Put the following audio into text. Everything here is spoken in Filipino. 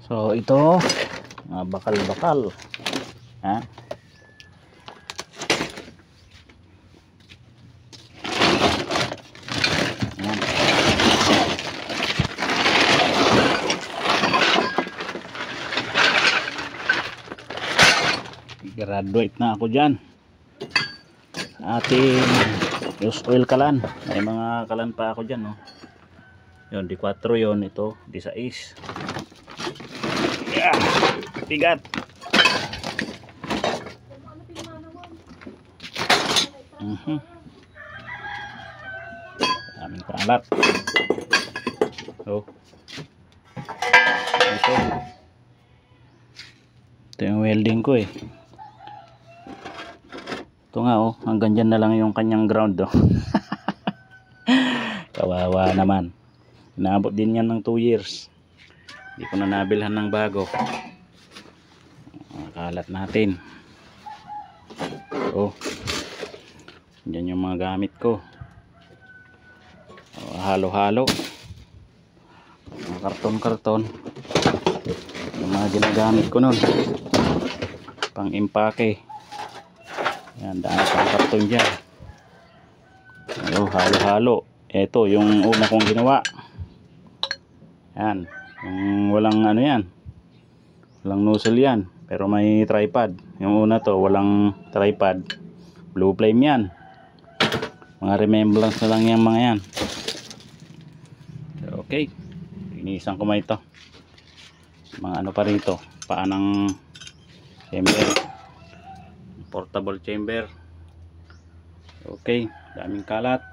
So ito, bakal-bakal. Ha? Ayan. Graduate na ako dyan. Ating use oil kalan. May mga kalan pa ako dyan, no? Yun, D4 yun. Ito, D6. Yeah, bigat. Daming kalat. So, ito yung welding ko eh. Ito nga oh, hanggang dyan na lang yung kanyang ground oh. Kawawa naman. Inaabot din yan ng 2 years. Hindi ko na nabilhan ng bago. Kalat natin. Oh. Diyan yung mga gamit ko. Halo-halo. Mga karton-karton. Yung mga ginagamit ko nun. Pang-impake. Yan, daan pang karton dyan. Oh, halo-halo. Ito yung una kong ginawa. Yan. Yung walang ano yan, walang nozzle yan, pero may tripod. Yung una to walang tripod, blue flame yan. Mga remembrance na lang yan mga yan. Okay, linisan ko may ito. Mga ano pa rito, paanang chamber, portable chamber. Okay, daming kalat.